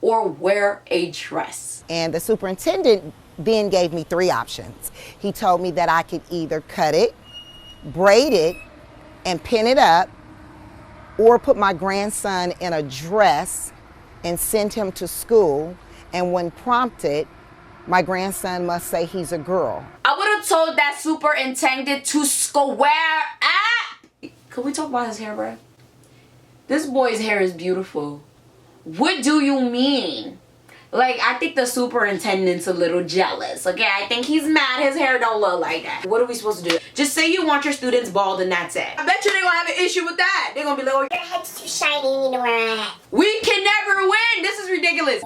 or wear a dress. And the superintendent then gave me 3 options. He told me that I could either cut it, braid it, and pin it up, or put my grandson in a dress and send him to school. And when prompted, my grandson must say he's a girl. I would have told that superintendent to square up. Can we talk about his hair, bro? This boy's hair is beautiful. What do you mean? Like, I think the superintendent's a little jealous, okay? I think he's mad his hair don't look like that. What are we supposed to do? Just say you want your students bald and that's it. I bet you they're gonna have an issue with that. They're gonna be like, oh, your head's too shiny, you need to wear a hat. We can never win. This is ridiculous.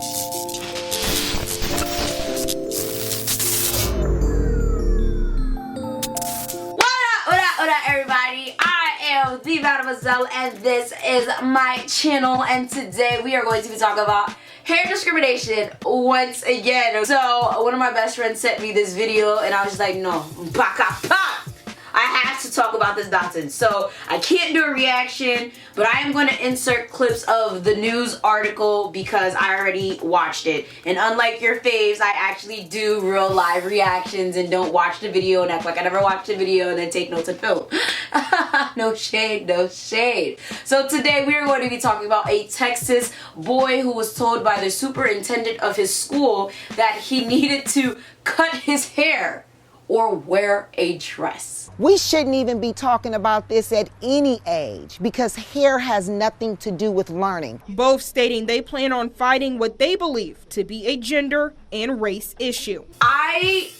What up, everybody? I am the Mademoiselle, and this is my channel, and today we are going to be talking about hair discrimination once again. So one of my best friends sent me this video, and I was just like, no, baka pop. I have to talk about this nonsense. So I can't do a reaction, but I am going to insert clips of the news article because I already watched it. And unlike your faves, I actually do real live reactions and don't watch the video and act like I never watched the video and then take notes and film. No shade, no shade. So today we are going to be talking about a Texas boy who was told by the superintendent of his school that he needed to cut his hair or wear a dress. We shouldn't even be talking about this at any age because hair has nothing to do with learning. Both stating they plan on fighting what they believe to be a gender and race issue. I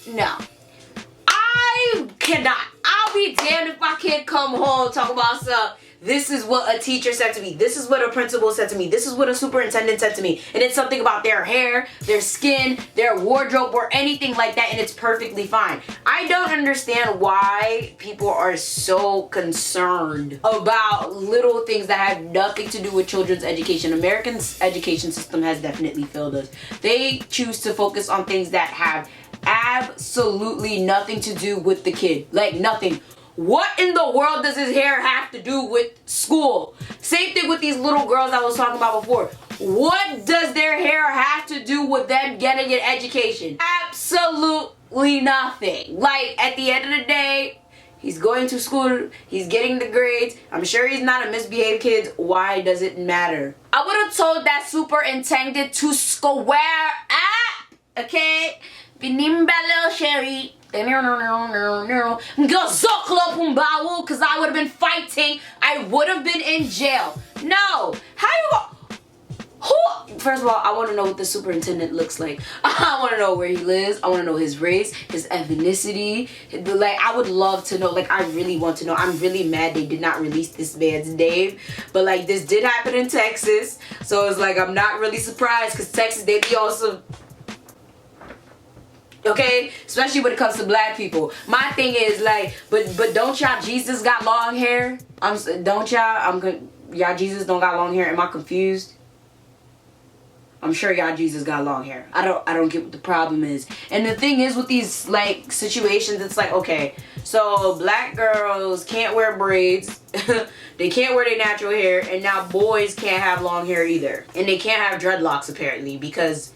cannot. I'll be damned if I can't come home talk about stuff. This is what a teacher said to me. This is what a principal said to me. This is what a superintendent said to me. And it's something about their hair, their skin, their wardrobe, or anything like that, and it's perfectly fine. I don't understand why people are so concerned about little things that have nothing to do with children's education. American's education system has definitely failed us. They choose to focus on things that have absolutely nothing to do with the kid. Like nothing. What in the world does his hair have to do with school? Same thing with these little girls I was talking about before. What does their hair have to do with them getting an education? Absolutely nothing. Like, at the end of the day, he's going to school, he's getting the grades. I'm sure he's not a misbehaved kid. Why does it matter? I would have told that superintendent to square up, okay? Binimba Sherry. Cause I would have been fighting. I would have been in jail. No. How you who? First of all, I want to know what the superintendent looks like. I want to know where he lives. I want to know his race, his ethnicity. Like, I would love to know. Like, I really want to know. I'm really mad they did not release this man's name. But like, this did happen in Texas. So it's like, I'm not really surprised because Texas, they be also... Okay, especially when it comes to black people. My thing is like, but don't y'all Jesus got long hair? Don't y'all? Y'all Jesus don't got long hair. Am I confused? I'm sure y'all Jesus got long hair. I don't get what the problem is. And the thing is with these like situations, it's like, okay, so black girls can't wear braids. They can't wear their natural hair, and now boys can't have long hair either, and they can't have dreadlocks apparently because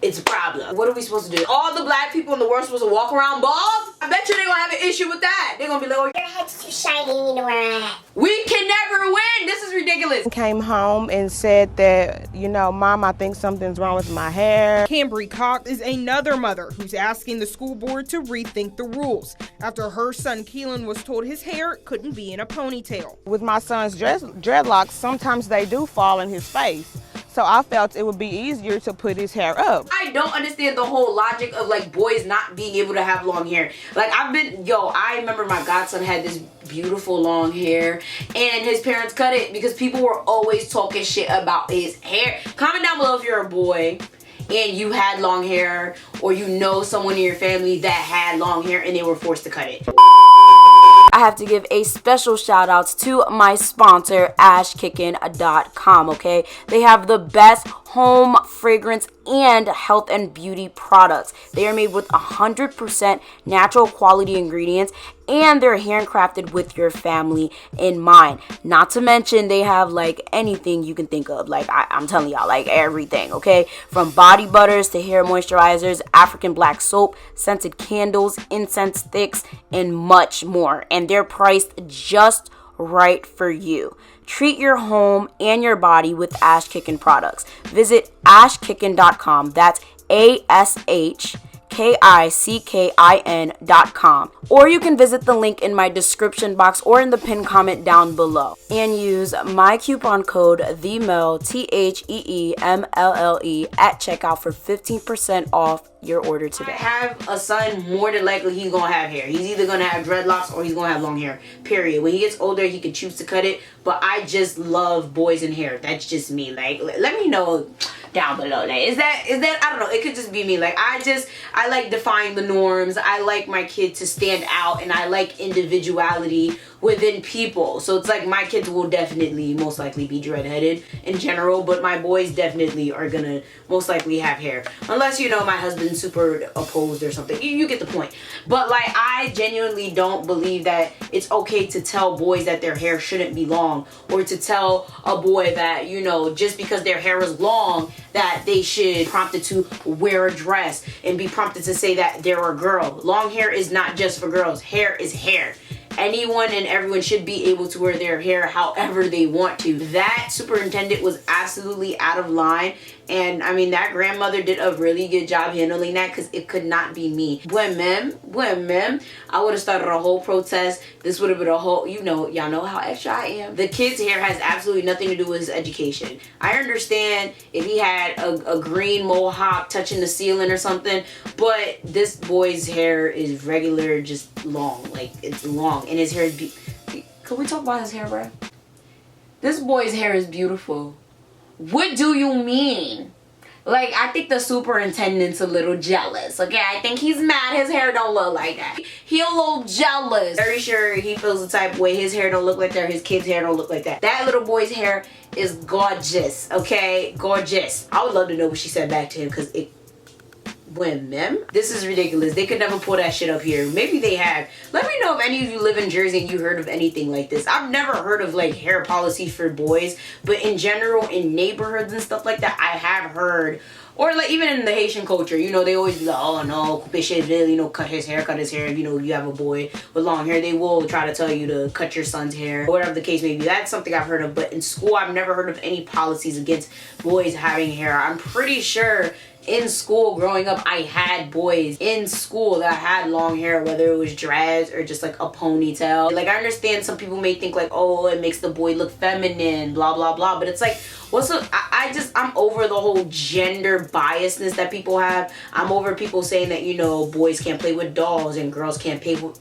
it's a problem. What are we supposed to do? All the black people in the world supposed to walk around bald? I bet you they're gonna have an issue with that. They're gonna be like, oh, your head's too shiny, you need to wear a hat. We can never win. This is ridiculous. Came home and said that, you know, Mom, I think something's wrong with my hair. Cambry Cox is another mother who's asking the school board to rethink the rules after her son Keelan was told his hair couldn't be in a ponytail. With my son's dreadlocks, sometimes they do fall in his face. So I felt it would be easier to put his hair up. I don't understand the whole logic of like boys not being able to have long hair. Like I remember my godson had this beautiful long hair and his parents cut it because people were always talking shit about his hair. Comment down below if you're a boy and you had long hair or you know someone in your family that had long hair and they were forced to cut it. I have to give a special shout out to my sponsor, ashkickin.com, okay? They have the best home fragrance and health and beauty products. They are made with 100% natural quality ingredients, and they're handcrafted with your family in mind. Not to mention they have like anything you can think of. Like I'm telling y'all, like everything, okay? From body butters to hair moisturizers, African black soap, scented candles, incense sticks, and much more. And they're priced just right for you. Treat your home and your body with Ash Kickin products. Visit ashkickin.com. That's ASHKICKIN.com. Or you can visit the link in my description box or in the pinned comment down below. And use my coupon code TheeMlle, TheeMlle, at checkout for 15% off your order today. I have a son, more than likely he's gonna have hair. He's either gonna have dreadlocks or he's gonna have long hair, period. When he gets older, he can choose to cut it, but I just love boys in hair. That's just me. Like, let me know down below. Like, is that I don't know, it could just be me. Like, I like defying the norms. I like my kid to stand out, and I like individuality within people. So it's like my kids will definitely most likely be dreadheaded in general, but my boys definitely are gonna most likely have hair, unless, you know, my husband's super opposed or something. You get the point. But like, I genuinely don't believe that it's okay to tell boys that their hair shouldn't be long, or to tell a boy that, you know, just because their hair is long that they should be prompted to wear a dress and be prompted to say that they're a girl. Long hair is not just for girls. Hair is hair. Anyone and everyone should be able to wear their hair however they want to. That superintendent was absolutely out of line. And I mean, that grandmother did a really good job handling that, because it could not be me. When mem, I would have started a whole protest. This would have been a whole, you know, y'all know how extra I am. The kid's hair has absolutely nothing to do with his education. I understand if he had a green mohawk touching the ceiling or something, but this boy's hair is regular, just long. Like, it's long, and his hair is Can we talk about his hair, bro? This boy's hair is beautiful. What do you mean? Like, I think the superintendent's a little jealous, okay? I think he's mad his hair don't look like that. He a little jealous. Very sure he feels the type of way his hair don't look like that, his kid's hair don't look like that. That little boy's hair is gorgeous, okay? Gorgeous. I would love to know what she said back to him, because it... When, mem? This is ridiculous. They could never pull that shit up here. Maybe they have. Let me know if any of you live in Jersey and you heard of anything like this. I've never heard of like hair policy for boys, but in general, in neighborhoods and stuff like that, I have heard. Or like even in the Haitian culture, you know, they always be like, oh no, you know, cut his hair. You know, you have a boy with long hair, they will try to tell you to cut your son's hair, or whatever the case may be. That's something I've heard of. But in school, I've never heard of any policies against boys having hair. I'm pretty sure in school growing up, I had boys in school that had long hair, whether it was dreads or just like a ponytail. Like, I understand some people may think like, oh, it makes the boy look feminine, blah blah blah, but it's like, what's up? I'm over the whole gender biasness that people have. I'm over people saying that, you know, boys can't play with dolls and girls can't play with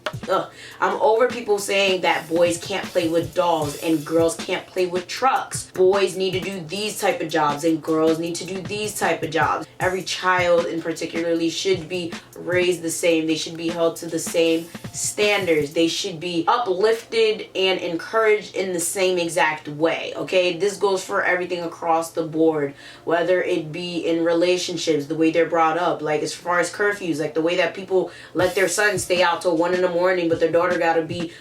I'm over people saying that boys can't play with dolls and girls can't play with trucks. Boys need to do these type of jobs and girls need to do these type of jobs. Every child in particularly should be raised the same. They should be held to the same standards. They should be uplifted and encouraged in the same exact way, okay? This goes for everything across the board, whether it be in relationships, the way they're brought up, like as far as curfews, like the way that people let their sons stay out till 1 in the morning, but their daughter gotta be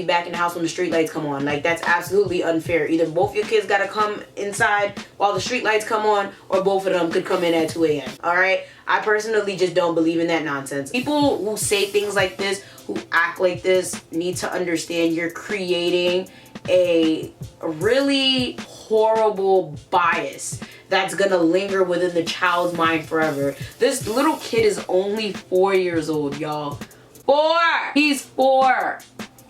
back in the house when the street lights come on. Like, that's absolutely unfair. Either both your kids gotta come inside while the street lights come on, or both of them could come in at 2 a.m. all right? I personally just don't believe in that nonsense. People who say things like this, who act like this, need to understand you're creating a really horrible bias that's gonna linger within the child's mind forever. This little kid is only 4 years old, y'all. 4! He's 4.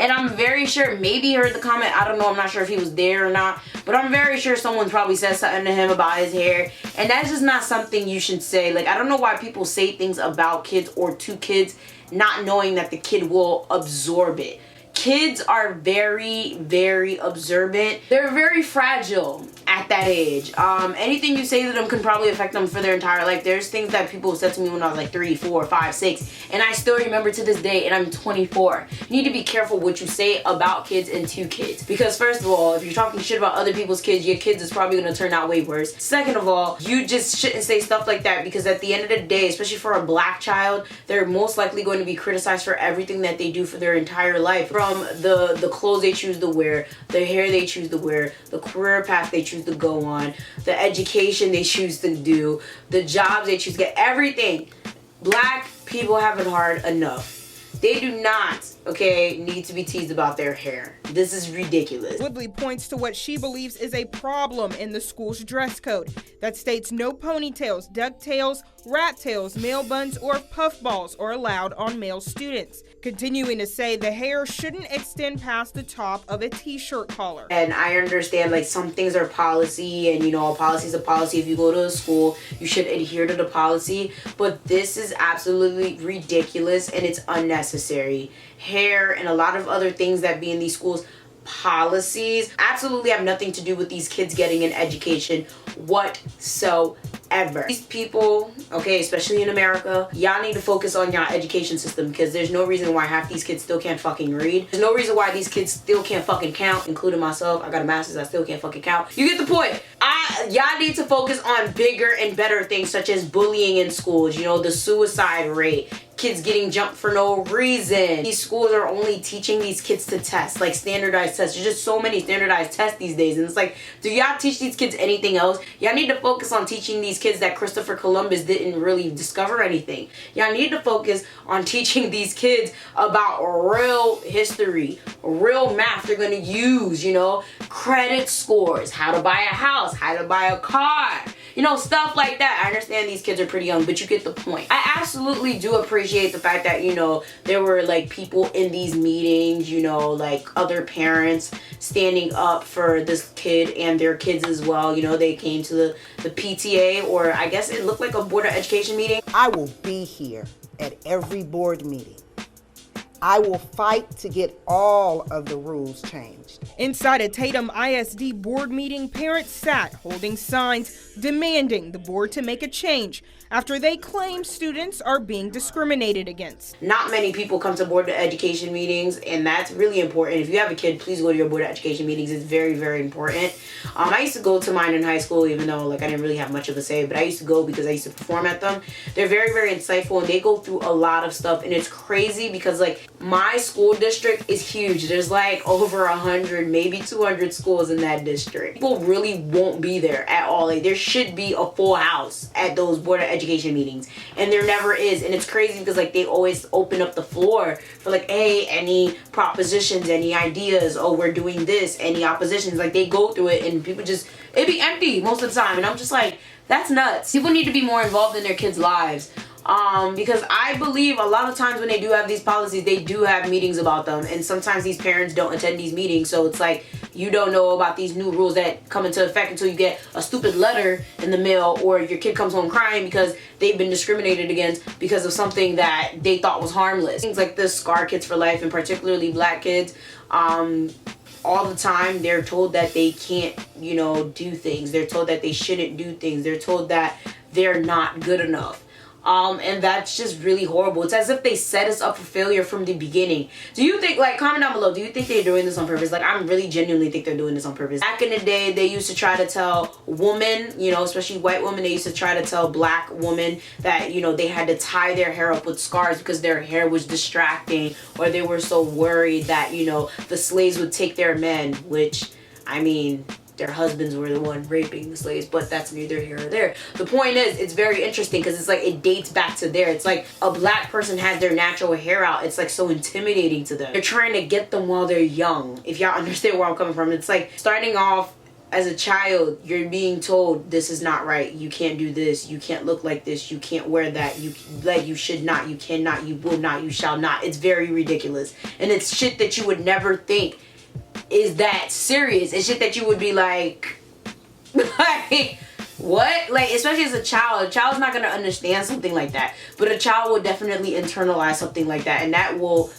And I'm very sure, maybe he heard the comment, I don't know, I'm not sure if he was there or not, but I'm very sure someone probably said something to him about his hair, and that's just not something you should say. Like, I don't know why people say things about kids or to kids not knowing that the kid will absorb it. kids are very, very observant. They're very fragile at that age. Anything you say to them can probably affect them for their entire life. There's things that people said to me when I was like 3, 4, 5, 6, and I still remember to this day, and I'm 24. You need to be careful what you say about kids and to kids, because first of all, if you're talking shit about other people's kids, your kids is probably going to turn out way worse. Second of all, you just shouldn't say stuff like that, because at the end of the day, especially for a black child, they're most likely going to be criticized for everything that they do for their entire life, from the clothes they choose to wear, the hair they choose to wear, the career path they choose to go on, the education they choose to do, the jobs they choose to get, everything. Black people have it hard enough. They do not, okay, need to be teased about their hair. This is ridiculous. Woodley points to what she believes is a problem in the school's dress code that states no ponytails, ducktails, rat tails, male buns, or puffballs are allowed on male students. Continuing to say the hair shouldn't extend past the top of a t-shirt collar. And I understand, like, some things are policy, and you know, a policy is a policy. If you go to a school, you should adhere to the policy, but this is absolutely ridiculous and it's unnecessary. Hair and a lot of other things that be in these schools policies absolutely have nothing to do with these kids getting an education whatsoever. These people, okay, especially in America, y'all need to focus on y'all education system, because there's no reason why half these kids still can't fucking read. There's no reason why these kids still can't fucking count, including myself. I got a master's, I still can't fucking count. You get the point. Y'all need to focus on bigger and better things, such as bullying in schools, you know, the suicide rate, kids getting jumped for no reason. These schools are only teaching these kids to test, like standardized tests. There's just so many standardized tests these days, and it's like, do y'all teach these kids anything else? Y'all need to focus on teaching these kids that Christopher Columbus didn't really discover anything. Y'all need to focus on teaching these kids about real history, real math they're gonna use, you know, credit scores, how to buy a house, how to buy a car, you know, stuff like that. I understand these kids are pretty young, but you get the point. I absolutely do appreciate the fact that, you know, there were like people in these meetings, you know, like other parents standing up for this kid and their kids as well. You know, they came to the PTA, or I guess it looked like a Board of Education meeting. I will be here at every board meeting. I will fight to get all of the rules changed. Inside a Tatum ISD board meeting, parents sat holding signs demanding the board to make a change after they claim students are being discriminated against. Not many people come to Board of Education meetings, and that's really important. If you have a kid, please go to your Board of Education meetings. It's very, very important. I used to go to mine in high school, even though like I didn't really have much of a say, but I used to go because I used to perform at them. They're very, very insightful, and they go through a lot of stuff, and it's crazy because like my school district is huge. There's like over 100, maybe 200 schools in that district. People really won't be there at all. Like there should be a full house at those Board of Education meetings, and there never is. And it's crazy because like they always open up the floor for like, hey, any propositions, any ideas, oh, we're doing this, any oppositions. Like they go through it, and people just, it'd be empty most of the time, and I'm just like, that's nuts. People need to be more involved in their kids' lives. Because I believe a lot of times when they do have these policies, they do have meetings about them, and sometimes these parents don't attend these meetings, so it's like you don't know about these new rules that come into effect until you get a stupid letter in the mail, or your kid comes home crying because they've been discriminated against because of something that they thought was harmless. Things like this scar kids for life, and particularly black kids. All the time they're told that they can't, you know, do things. They're told that they shouldn't do things. They're told that they're not good enough. And that's just really horrible. It's as if they set us up for failure from the beginning. Do you think, like, comment down below, do you think they're doing this on purpose? Like, I really genuinely think they're doing this on purpose. Back in the day, they used to try to tell women, you know, especially white women, they used to try to tell black women that, you know, they had to tie their hair up with scarves because their hair was distracting, or they were so worried that, you know, the slaves would take their men, which, I mean, their husbands were the one raping the slaves, but that's neither here or there. The point is, it's very interesting because it's like it dates back to there. It's like a black person has their natural hair out. It's like so intimidating to them. They're trying to get them while they're young. If y'all understand where I'm coming from, it's like starting off as a child, you're being told this is not right. You can't do this. You can't look like this. You can't wear that. You should not. You cannot. You will not. You shall not. It's very ridiculous, and it's shit that you would never think is that serious. It's shit that you would be like what? Like, especially as a child's not gonna understand something like that, but a child will definitely internalize something like that, and that will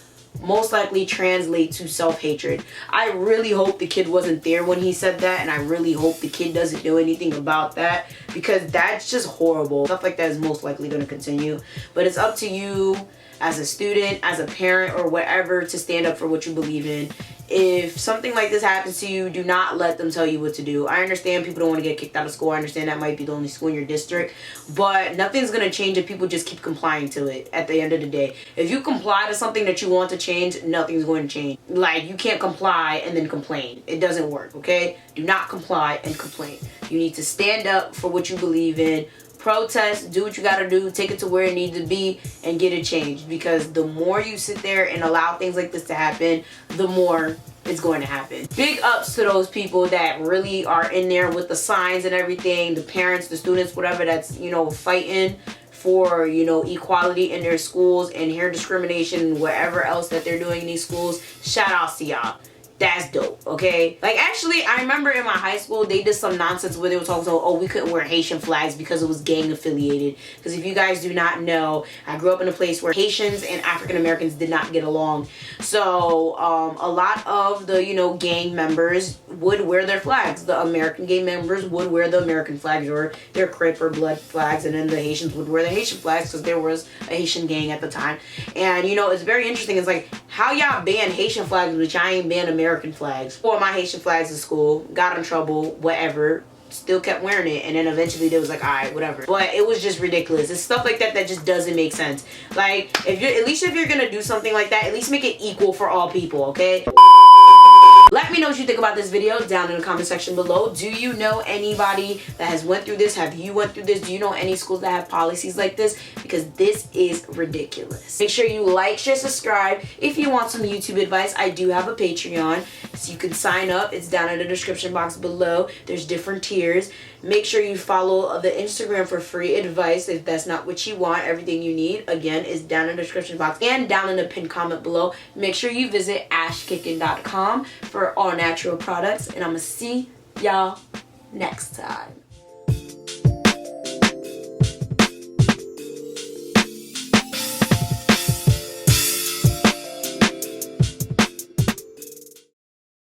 most likely translate to self-hatred. I really hope the kid wasn't there when he said that, and I really hope the kid doesn't do anything about that, because that's just horrible. Stuff like that is most likely going to continue. But it's up to you as a student, as a parent, or whatever, to stand up for what you believe in. If something like this happens to you, do not let them tell you what to do. I understand people don't want to get kicked out of school. I understand that might be the only school in your district, but nothing's going to change if people just keep complying to it at the end of the day. If you comply to something that you want to change, nothing's going to change. Like, you can't comply and then complain. It doesn't work, okay? Do not comply and complain. You need to stand up for what you believe in. Protest, do what you gotta do, take it to where it needs to be, and get it changed. Because the more you sit there and allow things like this to happen, the more it's going to happen. Big ups to those people that really are in there with the signs and everything, the parents, the students, whatever, that's, you know, fighting for, you know, equality in their schools and hair discrimination, whatever else that they're doing in these schools. Shout outs to y'all. That's dope, okay? Like, actually, I remember in my high school, they did some nonsense where they were talking about, oh, we couldn't wear Haitian flags because it was gang affiliated. Because if you guys do not know, I grew up in a place where Haitians and African Americans did not get along. So, a lot of the, you know, gang members would wear their flags. The American gang members would wear the American flags or their Crip or Blood flags, and then the Haitians would wear the Haitian flags because there was a Haitian gang at the time. And, you know, it's very interesting. It's like, how y'all ban Haitian flags, which I ain't ban American flags? Wore my Haitian flags in school, got in trouble, whatever, still kept wearing it, and then eventually they was like, alright, whatever. But it was just ridiculous. It's stuff like that that just doesn't make sense. Like, if you're, at least if you're gonna do something like that, at least make it equal for all people, okay? Let me know what you think about this video down in the comment section below. Do you know anybody that has went through this? Have you went through this? Do you know any schools that have policies like this? Because this is ridiculous. Make sure you like, share, subscribe. If you want some YouTube advice, I do have a Patreon, so you can sign up. It's down in the description box below. There's different tiers. Make sure you follow the Instagram for free advice if that's not what you want. Everything you need, again, is down in the description box and down in the pinned comment below. Make sure you visit ashkickin.com for all natural products, and I'm gonna see y'all next time.